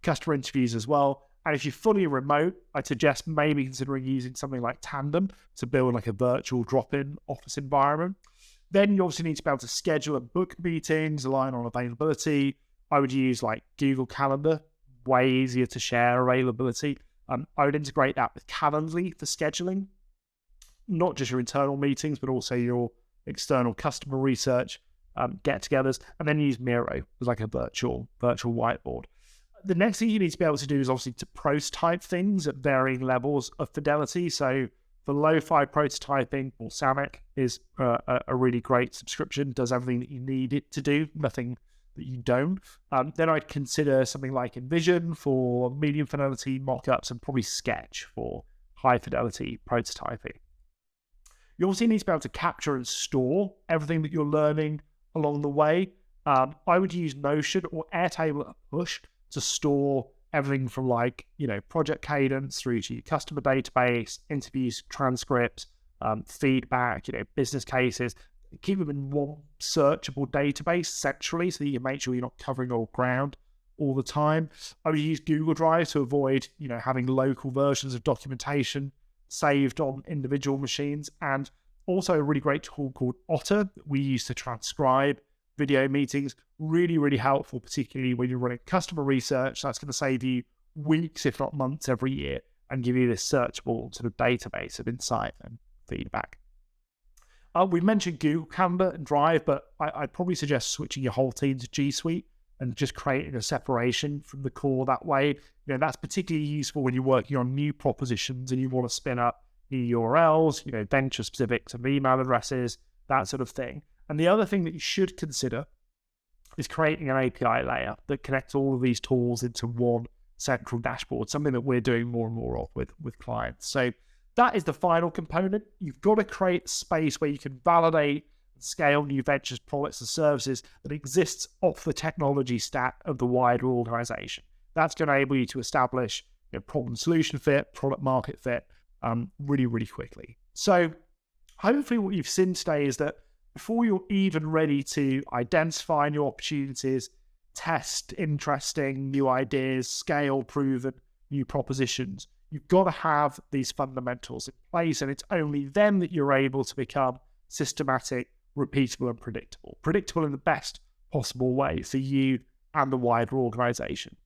customer interviews as well. And if you're fully remote, I'd suggest maybe considering using something like Tandem to build like a virtual drop-in office environment. Then you obviously need to be able to schedule and book meetings, align on availability. I would use like Google Calendar, way easier to share availability. I would integrate that with Calendly for scheduling, not just your internal meetings, but also your external customer research get-togethers, and then use Miro as like a virtual whiteboard. The next thing you need to be able to do is obviously to prototype things at varying levels of fidelity. So for lo-fi prototyping, Balsamiq is a really great subscription, does everything that you need it to do, nothing that you don't. Then I'd consider something like Envision for medium fidelity mockups, and probably Sketch for high fidelity prototyping. You obviously need to be able to capture and store everything that you're learning along the way. I would use Notion or Airtable at push to store everything from like, project cadence through to your customer database, interviews, transcripts, feedback, business cases. Keep them in one searchable database centrally so that you make sure you're not covering all ground all the time. I would use Google Drive to avoid, having local versions of documentation saved on individual machines. And also a really great tool called Otter that we use to transcribe video meetings. Really, really helpful, particularly when you're running customer research. That's going to save you weeks, if not months, every year, and give you this searchable sort of database of insight and feedback. We mentioned Google Calendar and Drive, but I'd probably suggest switching your whole team to G Suite and just creating a separation from the core that way. That's particularly useful when you're working on new propositions and you want to spin up new URLs, venture specific to email addresses, that sort of thing. And the other thing that you should consider is creating an API layer that connects all of these tools into one central dashboard, something that we're doing more and more of with clients. So that is the final component. You've got to create space where you can validate and scale new ventures, products, and services that exists off the technology stack of the wider organization. That's going to enable you to establish problem solution fit, product market fit really, really quickly. So hopefully what you've seen today is that before you're even ready to identify new opportunities, test interesting new ideas, scale proven new propositions, you've got to have these fundamentals in place, and it's only then that you're able to become systematic, repeatable, and predictable. Predictable in the best possible way for you and the wider organization.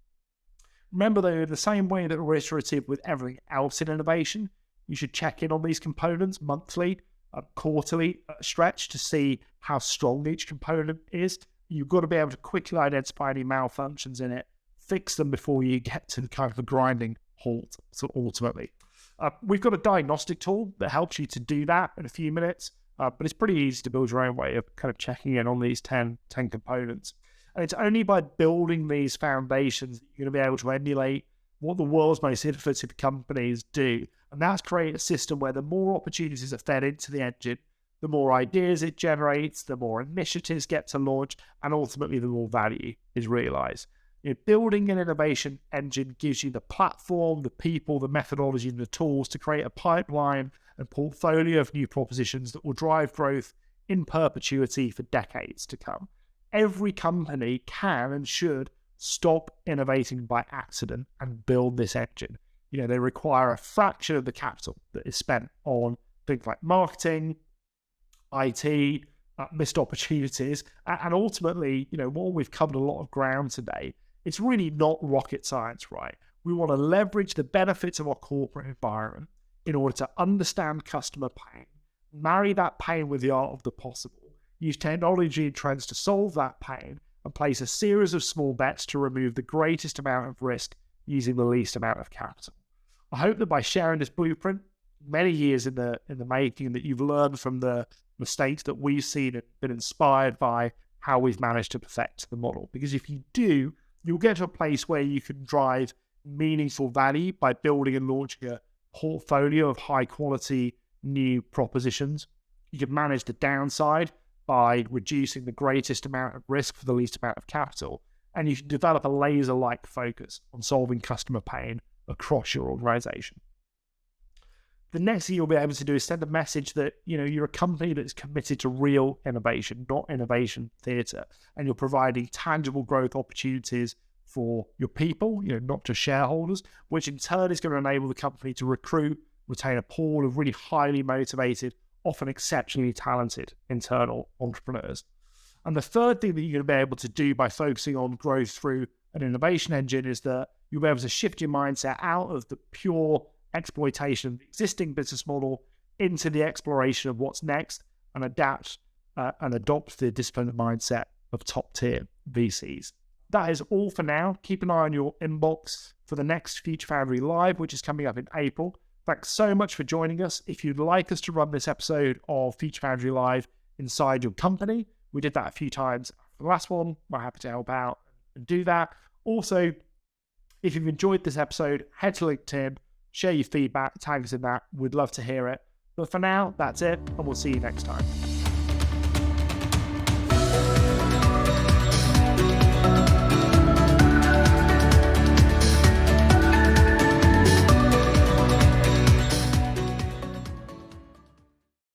Remember, though, in the same way that we're iterative with everything else in innovation, you should check in on these components monthly, quarterly stretch to see how strong each component is. You've got to be able to quickly identify any malfunctions in it, fix them before you get to the kind of a grinding halt. So ultimately, we've got a diagnostic tool that helps you to do that in a few minutes, but it's pretty easy to build your own way of kind of checking in on these 10 components. And it's only by building these foundations that you're going to be able to emulate what the world's most innovative companies do. And that's create a system where the more opportunities are fed into the engine, the more ideas it generates, the more initiatives get to launch, and ultimately the more value is realized. Building an innovation engine gives you the platform, the people, the methodology, and the tools to create a pipeline and portfolio of new propositions that will drive growth in perpetuity for decades to come. Every company can and should stop innovating by accident and build this engine. They require a fraction of the capital that is spent on things like marketing, IT, missed opportunities, and ultimately, while we've covered a lot of ground today, it's really not rocket science, right? We want to leverage the benefits of our corporate environment in order to understand customer pain, marry that pain with the art of the possible, use technology and trends to solve that pain, and place a series of small bets to remove the greatest amount of risk using the least amount of capital. I hope that by sharing this blueprint, many years in the making, that you've learned from the mistakes that we've seen and been inspired by how we've managed to perfect the model. Because if you do, you'll get to a place where you can drive meaningful value by building and launching a portfolio of high quality new propositions. You can manage the downside by reducing the greatest amount of risk for the least amount of capital. And you can develop a laser-like focus on solving customer pain across your organization. The next thing you'll be able to do is send a message that, you're a company that's committed to real innovation, not innovation theatre, and you're providing tangible growth opportunities for your people, not just shareholders, which in turn is going to enable the company to recruit, retain a pool of really highly motivated, often exceptionally talented internal entrepreneurs. And the third thing that you're going to be able to do by focusing on growth through an innovation engine is that you'll be able to shift your mindset out of the pure exploitation of the existing business model into the exploration of what's next and adapt and adopt the disciplined mindset of top-tier VCs. That is all for now. Keep an eye on your inbox for the next Future Foundry Live, which is coming up in April. Thanks so much for joining us. If you'd like us to run this episode of Future Foundry Live inside your company, we did that a few times for the last one. We're happy to help out and do that. Also, if you've enjoyed this episode, head to LinkedIn, share your feedback, tag us in that. We'd love to hear it. But for now, that's it, and we'll see you next time.